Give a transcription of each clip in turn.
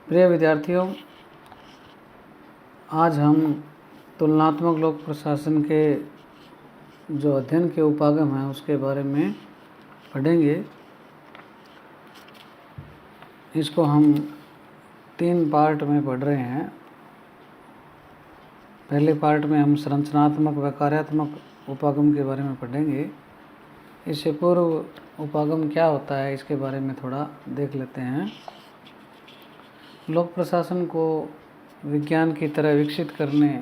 प्रिय विद्यार्थियों, आज हम तुलनात्मक लोक प्रशासन के जो अध्ययन के उपागम हैं उसके बारे में पढ़ेंगे। इसको हम 3 पार्ट में पढ़ रहे हैं। पहले पार्ट में हम संरचनात्मक व कार्यात्मक उपागम के बारे में पढ़ेंगे। इससे पूर्व उपागम क्या होता है इसके बारे में थोड़ा देख लेते हैं। लोक प्रशासन को विज्ञान की तरह विकसित करने,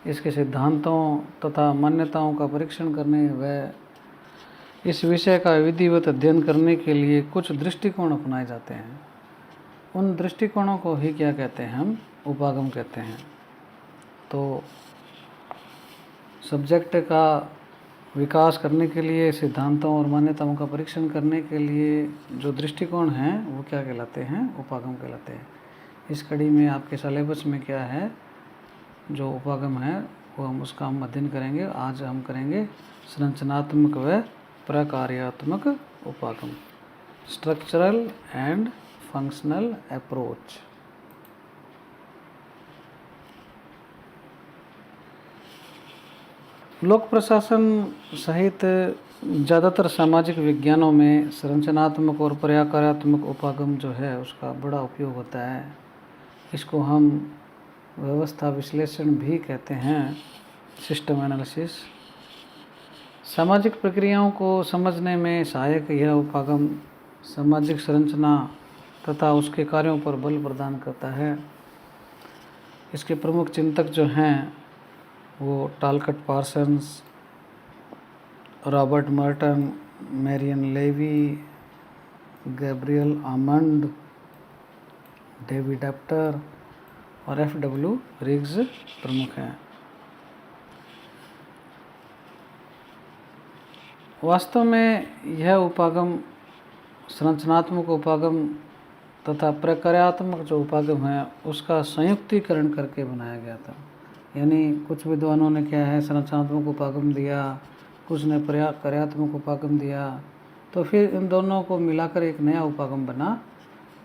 इसके सिद्धांतों तथा मान्यताओं का परीक्षण करने व इस विषय का विधिवत अध्ययन करने के लिए कुछ दृष्टिकोण अपनाए जाते हैं। उन दृष्टिकोणों को ही क्या कहते हैं? हम उपागम कहते हैं। तो सब्जेक्ट का विकास करने के लिए, सिद्धांतों और मान्यताओं का परीक्षण करने के लिए जो दृष्टिकोण हैं वो क्या कहलाते हैं? उपागम कहलाते हैं। इस कड़ी में आपके सिलेबस में क्या है, जो उपागम है वो हम उसका अध्ययन करेंगे। आज हम करेंगे संरचनात्मक व प्रकार्यात्मक उपागम, स्ट्रक्चरल एंड फंक्शनल अप्रोच। लोक प्रशासन सहित ज़्यादातर सामाजिक विज्ञानों में संरचनात्मक और प्रकार्यात्मक उपागम जो है उसका बड़ा उपयोग होता है। इसको हम व्यवस्था विश्लेषण भी कहते हैं, सिस्टम एनालिसिस। सामाजिक प्रक्रियाओं को समझने में सहायक यह उपागम सामाजिक संरचना तथा उसके कार्यों पर बल प्रदान करता है। इसके प्रमुख चिंतक जो हैं वो Talcott Parsons, Robert Merton, Marion Levy, Gabriel Almond, David Apter और F.W. रिग्स प्रमुख हैं। वास्तव में यह उपागम संरचनात्मक उपागम तथा प्रकार्यात्मक जो उपागम है उसका संयुक्तिकरण करके बनाया गया था। यानी कुछ विद्वानों ने क्या है, संरचनात्मक उपागम दिया, कुछ ने प्रकार्यात्मक उपागम दिया, तो फिर इन दोनों को मिलाकर एक नया उपागम बना।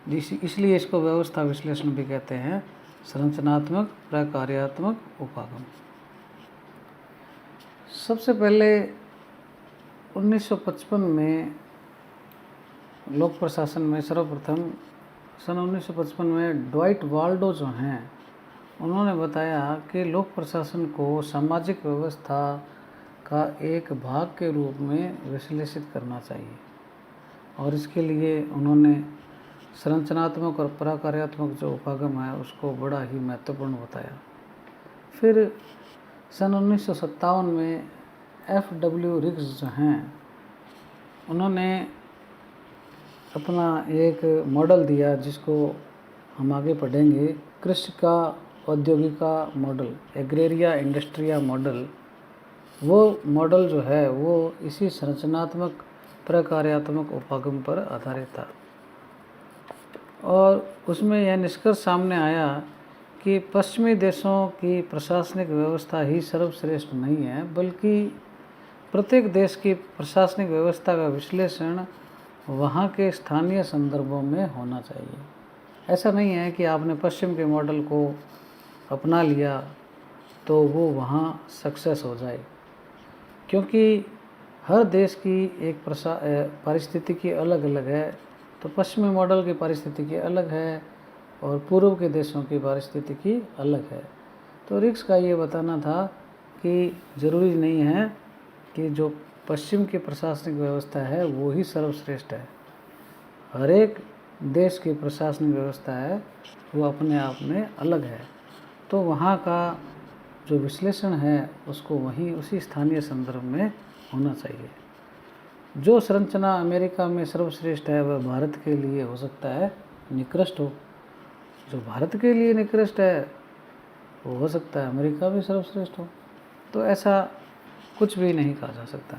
इसलिए इसको व्यवस्था विश्लेषण भी कहते हैं, संरचनात्मक प्रकार्यात्मक उपागम। सबसे पहले 1955 में लोक प्रशासन में सर्वप्रथम सन 1955 में ड्वाइट वाल्डो जो हैं उन्होंने बताया कि लोक प्रशासन को सामाजिक व्यवस्था का एक भाग के रूप में विश्लेषित करना चाहिए, और इसके लिए उन्होंने संरचनात्मक और प्रकार्यात्मक जो उपागम है उसको बड़ा ही महत्वपूर्ण बताया। फिर सन 1957 में F.W. रिग्स जो हैं उन्होंने अपना एक मॉडल दिया जिसको हम आगे पढ़ेंगे, कृषि का औद्योगिका मॉडल, एग्रेरिया इंडस्ट्रिया मॉडल। वो मॉडल जो है वो इसी संरचनात्मक प्रकार्यात्मक उपागम पर आधारित था, और उसमें यह निष्कर्ष सामने आया कि पश्चिमी देशों की प्रशासनिक व्यवस्था ही सर्वश्रेष्ठ नहीं है, बल्कि प्रत्येक देश की प्रशासनिक व्यवस्था का विश्लेषण वहाँ के स्थानीय संदर्भों में होना चाहिए। ऐसा नहीं है कि आपने पश्चिम के मॉडल को अपना लिया तो वो वहाँ सक्सेस हो जाए, क्योंकि हर देश की एक पारिस्थितिकी अलग अलग है। तो पश्चिमी मॉडल की पारिस्थितिकी अलग है और पूर्व के देशों की पारिस्थितिकी अलग है। तो रिग्स का ये बताना था कि ज़रूरी नहीं है कि जो पश्चिम की प्रशासनिक व्यवस्था है वो ही सर्वश्रेष्ठ है। हर एक देश की प्रशासनिक व्यवस्था है वो अपने आप में अलग है, तो वहाँ का जो विश्लेषण है उसको वहीं उसी स्थानीय संदर्भ में होना चाहिए। जो संरचना अमेरिका में सर्वश्रेष्ठ है वह भारत के लिए हो सकता है निकृष्ट हो, जो भारत के लिए निकृष्ट है वो हो सकता है अमेरिका भी सर्वश्रेष्ठ हो। तो ऐसा कुछ भी नहीं कहा जा सकता।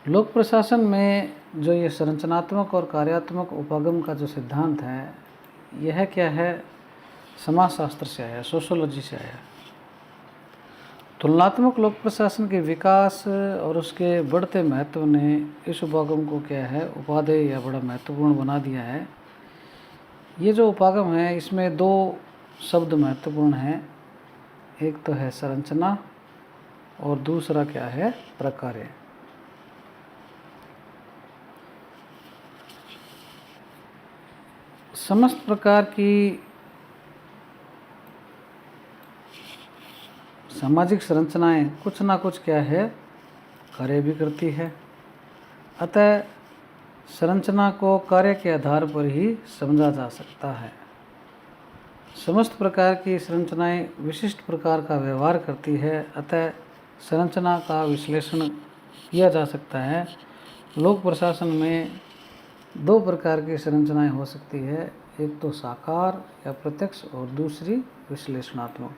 लोक प्रशासन में जो ये संरचनात्मक और कार्यात्मक उपागम का जो सिद्धांत है, यह क्या है, समाजशास्त्र से आया, सोशोलॉजी से आया। तुलनात्मक लोक प्रशासन के विकास और उसके बढ़ते महत्व ने इस उपागम को क्या है उपादेय या बड़ा महत्वपूर्ण बना दिया है। ये जो उपागम है इसमें दो शब्द महत्वपूर्ण हैं, एक तो है संरचना और दूसरा क्या है प्रकार्य। समस्त प्रकार की सामाजिक संरचनाएं कुछ ना कुछ क्या है कार्य भी करती है, अतः संरचना को कार्य के आधार पर ही समझा जा सकता है। समस्त प्रकार की संरचनाएं विशिष्ट प्रकार का व्यवहार करती है, अतः संरचना का विश्लेषण किया जा सकता है। लोक प्रशासन में दो प्रकार की संरचनाएं हो सकती है, एक तो साकार या प्रत्यक्ष और दूसरी विश्लेषणात्मक।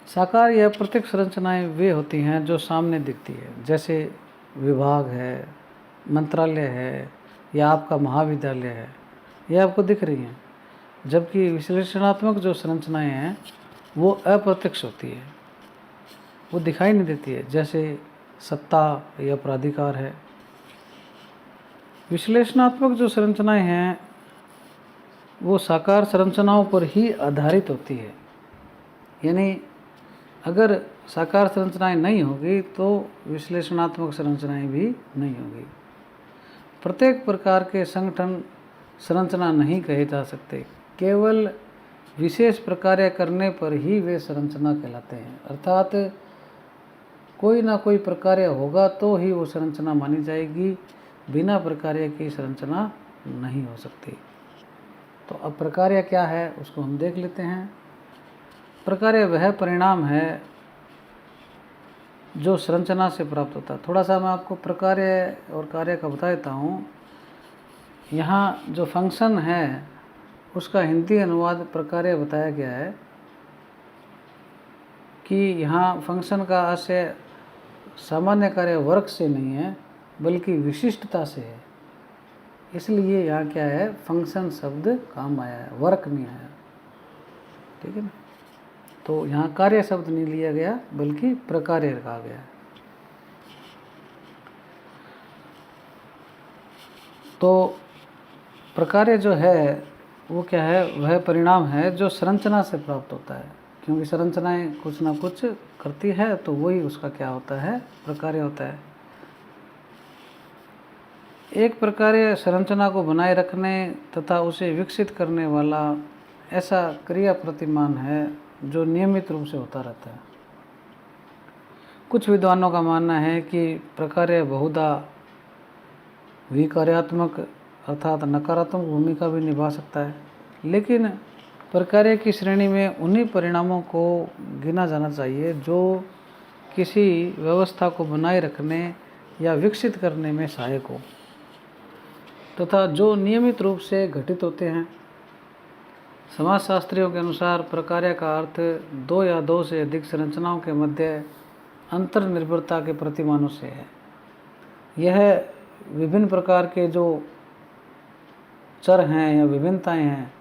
साकार या प्रत्यक्ष संरचनाएं वे होती हैं जो सामने दिखती है, जैसे विभाग है, मंत्रालय है या आपका महाविद्यालय है, ये आपको दिख रही हैं। जबकि विश्लेषणात्मक जो संरचनाएं हैं वो अप्रत्यक्ष होती है, वो दिखाई नहीं देती है, जैसे सत्ता या प्राधिकार है। विश्लेषणात्मक जो संरचनाएं हैं वो साकार संरचनाओं पर ही आधारित होती है, यानी अगर साकार संरचनाएं नहीं होगी तो विश्लेषणात्मक संरचनाएं भी नहीं होगी। प्रत्येक प्रकार के संगठन संरचना नहीं कहे जा सकते, केवल विशेष प्रकार्य करने पर ही वे संरचना कहलाते हैं। अर्थात कोई ना कोई प्रकार्य होगा तो ही वो संरचना मानी जाएगी, बिना प्रकार्य की संरचना नहीं हो सकती। तो अब प्रकार्य क्या है उसको हम देख लेते हैं। प्रकार्य वह परिणाम है जो संरचना से प्राप्त होता है। थोड़ा सा मैं आपको प्रकार्य और कार्य का बता देता हूँ। यहाँ जो फंक्शन है उसका हिंदी अनुवाद प्रकार्य बताया गया है कि यहाँ फंक्शन का आशय सामान्य कार्य वर्क से नहीं है बल्कि विशिष्टता से है, इसलिए यहाँ क्या है फंक्शन शब्द काम आया है, वर्क नहीं आया। ठीक है ना, तो यहाँ कार्य शब्द नहीं लिया गया बल्कि प्रकार्य कहा गया। तो प्रकार्य जो है वो क्या है, वह परिणाम है जो संरचना से प्राप्त होता है, क्योंकि संरचनाएं कुछ ना कुछ करती है तो वही उसका क्या होता है प्रकार्य होता है। एक प्रकार्य संरचना को बनाए रखने तथा उसे विकसित करने वाला ऐसा क्रिया प्रतिमान है जो नियमित रूप से होता रहता है। कुछ विद्वानों का मानना है कि प्रकार्य बहुधा विकार्यात्मक अर्थात नकारात्मक भूमिका भी निभा सकता है, लेकिन प्रकार्य की श्रेणी में उन्हीं परिणामों को गिना जाना चाहिए जो किसी व्यवस्था को बनाए रखने या विकसित करने में सहायक हो तथा जो नियमित रूप से घटित होते हैं। समाजशास्त्रियों के अनुसार प्रकार्य का अर्थ दो या दो से अधिक संरचनाओं के मध्य अंतर्निर्भरता के प्रतिमानों से है। यह विभिन्न प्रकार के जो चर हैं या विभिन्नताएं हैं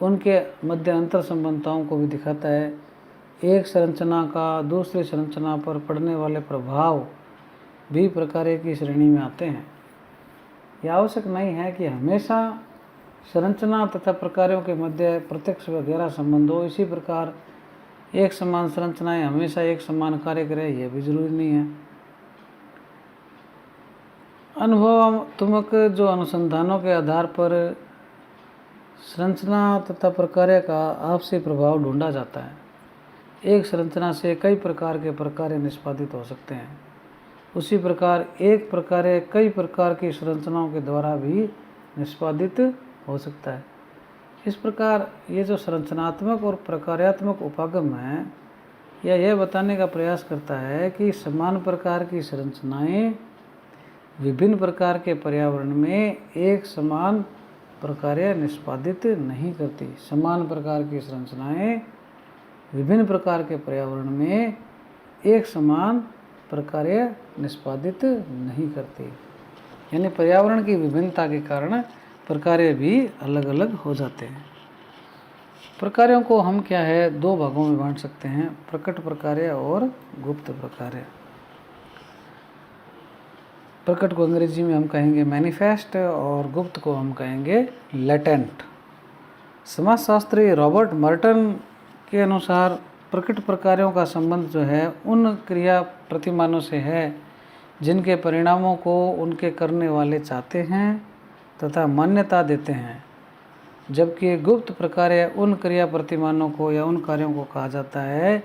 उनके मध्य अंतर संबंधताओं को भी दिखाता है। एक संरचना का दूसरी संरचना पर पड़ने वाले प्रभाव भी प्रकार्य की श्रेणी में आते हैं। यह आवश्यक नहीं है कि हमेशा संरचना तथा प्रकार्यों के मध्य प्रत्यक्ष व गहरा संबंध हो। इसी प्रकार एक समान संरचनाएं हमेशा एक समान कार्य करें यह भी जरूरी नहीं है। अनुभवात्मक जो अनुसंधानों के आधार पर संरचना तथा प्रकार्य का आपसी प्रभाव ढूंढा जाता है। एक संरचना से कई प्रकार के प्रकार्य निष्पादित हो सकते हैं, उसी प्रकार एक प्रकार्य कई प्रकार की संरचनाओं के द्वारा भी निष्पादित हो सकता है। इस प्रकार ये जो संरचनात्मक और प्रकार्यात्मक उपागम है यह बताने का प्रयास करता है कि समान प्रकार की संरचनाएं विभिन्न प्रकार के पर्यावरण में एक समान प्रकार्य निष्पादित नहीं करती। समान प्रकार की संरचनाएं विभिन्न प्रकार के पर्यावरण में एक समान प्रकार्य निष्पादित नहीं करती, यानी पर्यावरण की विभिन्नता के कारण प्रकार्य भी अलग अलग हो जाते हैं। प्रकार्यों को हम क्या है दो भागों में बांट सकते हैं, प्रकट प्रकार्य और गुप्त प्रकार्य। प्रकट को अंग्रेजी में हम कहेंगे मैनिफेस्ट और गुप्त को हम कहेंगे लेटेंट। समाजशास्त्री रॉबर्ट मर्टन के अनुसार प्रकट प्रकार्यों का संबंध जो है उन क्रिया प्रतिमानों से है जिनके परिणामों को उनके करने वाले चाहते हैं तथा मान्यता देते हैं, जबकि गुप्त प्रकार्य उन क्रिया प्रतिमानों को या उन कार्यों को कहा जाता है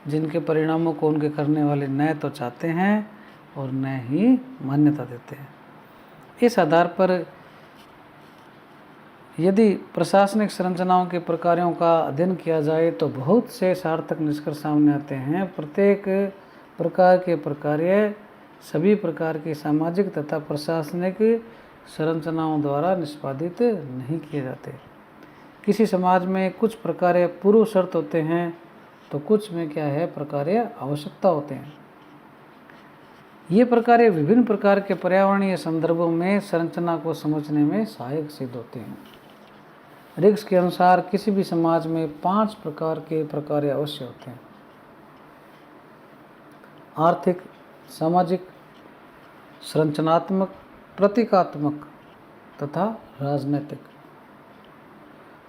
जिनके परिणामों को उनके करने वाले न तो चाहते हैं और न ही मान्यता देते हैं। इस आधार पर यदि प्रशासनिक संरचनाओं के प्रकारों का अध्ययन किया जाए तो बहुत से सार्थक निष्कर्ष सामने आते हैं। प्रत्येक प्रकार के प्रकार्य सभी प्रकार की सामाजिक तथा प्रशासनिक संरचनाओं द्वारा निष्पादित नहीं किए जाते। किसी समाज में कुछ प्रकार्य पूर्व शर्त होते हैं तो कुछ में क्या है प्रकार्य आवश्यकता होते हैं। ये प्रकार्य विभिन्न प्रकार के पर्यावरणीय संदर्भों में संरचना को समझने में सहायक सिद्ध होते हैं। रिग्स के अनुसार किसी भी समाज में 5 प्रकार के प्रकार्य अवश्य होते हैं: आर्थिक, सामाजिक, संरचनात्मक, प्रतीकात्मक तथा राजनीतिक।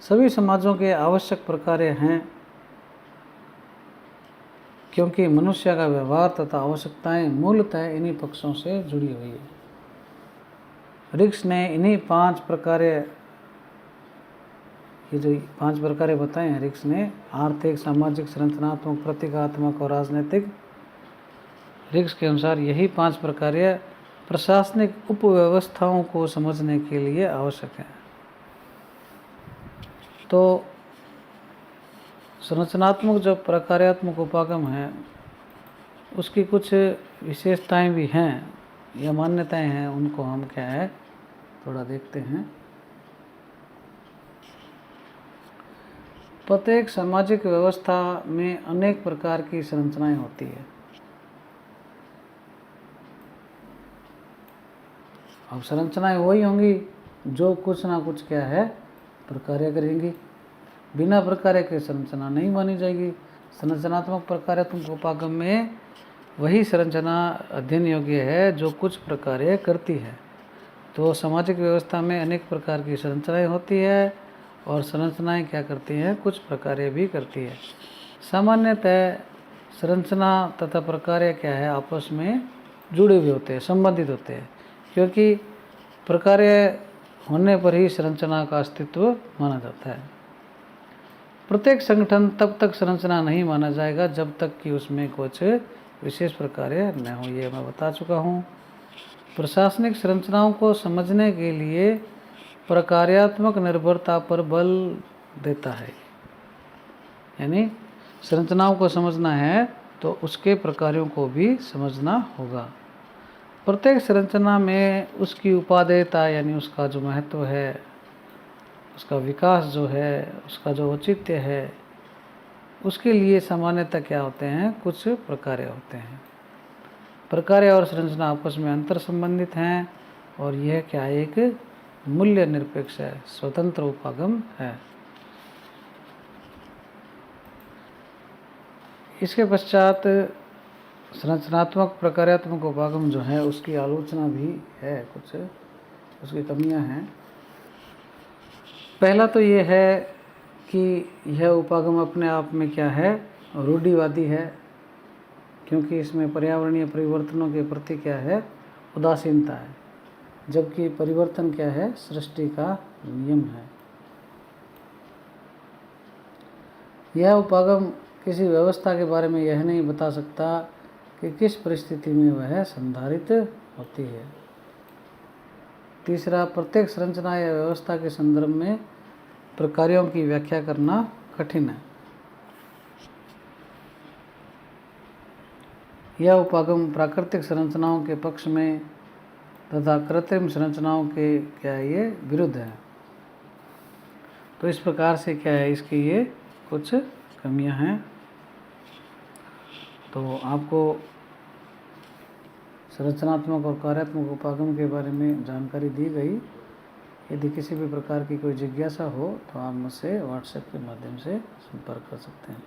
सभी समाजों के आवश्यक प्रकार्य हैं क्योंकि मनुष्य का व्यवहार तथा आवश्यकताएं मूलतः इन्हीं पक्षों से जुड़ी हुई है। रिग्स ने इन्हीं 5 प्रकार्य, ये जो 5 प्रकार्य बताए हैं रिग्स ने, आर्थिक, सामाजिक, संरचनात्मक, प्रतीकात्मक और राजनीतिक, रिग्स के अनुसार यही 5 प्रकार्य प्रशासनिक उपव्यवस्थाओं को समझने के लिए आवश्यक हैं। तो संरचनात्मक जो प्रकार्यात्मक उपागम है उसकी कुछ विशेषताएं भी हैं या मान्यताएं हैं, उनको हम क्या है थोड़ा देखते हैं। प्रत्येक सामाजिक व्यवस्था में अनेक प्रकार की संरचनाएं होती है। अब संरचनाएं वही होंगी जो कुछ ना कुछ क्या है प्रकार्य करेंगी। बिना प्रकार्य के संरचना नहीं मानी जाएगी। संरचनात्मक प्रकार्यात्मक उपागम में वही संरचना अध्ययन योग्य है जो कुछ प्रकार्य करती है। तो सामाजिक व्यवस्था में अनेक प्रकार की संरचनाएं होती है और संरचनाएं क्या करती हैं, कुछ प्रकार्य भी करती है। सामान्यतः संरचना तथा प्रकार्य क्या है आपस में जुड़े हुए होते हैं, संबंधित होते हैं, क्योंकि प्रकार्य होने पर ही संरचना का अस्तित्व माना जाता है। प्रत्येक संगठन तब तक संरचना नहीं माना जाएगा जब तक कि उसमें कुछ विशेष प्रकार्य न हो, ये मैं बता चुका हूँ। प्रशासनिक संरचनाओं को समझने के लिए प्रकार्यात्मक निर्भरता पर बल देता है, यानी संरचनाओं को समझना है तो उसके प्रकारों को भी समझना होगा। प्रत्येक संरचना में उसकी उपादेयता यानी उसका जो महत्व है, उसका विकास जो है, उसका जो औचित्य है, उसके लिए सामान्यतः क्या होते हैं, कुछ प्रकार्य होते हैं। प्रकार्य और संरचना आपस में अंतर संबंधित हैं और यह क्या है, एक मूल्य निरपेक्ष है, स्वतंत्र उपागम है। इसके पश्चात संरचनात्मक प्रकार्यात्मक उपागम जो है उसकी आलोचना भी है, कुछ उसकी कमियां हैं। पहला तो ये है कि यह उपागम अपने आप में क्या है, रूढ़िवादी है, क्योंकि इसमें पर्यावरणीय परिवर्तनों के प्रति क्या है, उदासीनता है, जबकि परिवर्तन क्या है, सृष्टि का नियम है। यह उपागम किसी व्यवस्था के बारे में यह नहीं बता सकता कि किस परिस्थिति में वह संधारित होती है। तीसरा, प्रत्येक संरचना या व्यवस्था के संदर्भ में प्रकार्यों की व्याख्या करना कठिन है। यह उपागम प्राकृतिक संरचनाओं के पक्ष में तथा कृत्रिम संरचनाओं के क्या है, ये विरुद्ध है। तो इस प्रकार से क्या है, इसकी ये कुछ कमियां हैं। तो आपको संरचनात्मक और कार्यात्मक उपागम के बारे में जानकारी दी गई। यदि किसी भी प्रकार की कोई जिज्ञासा हो तो आप मुझसे व्हाट्सएप के माध्यम से संपर्क कर सकते हैं।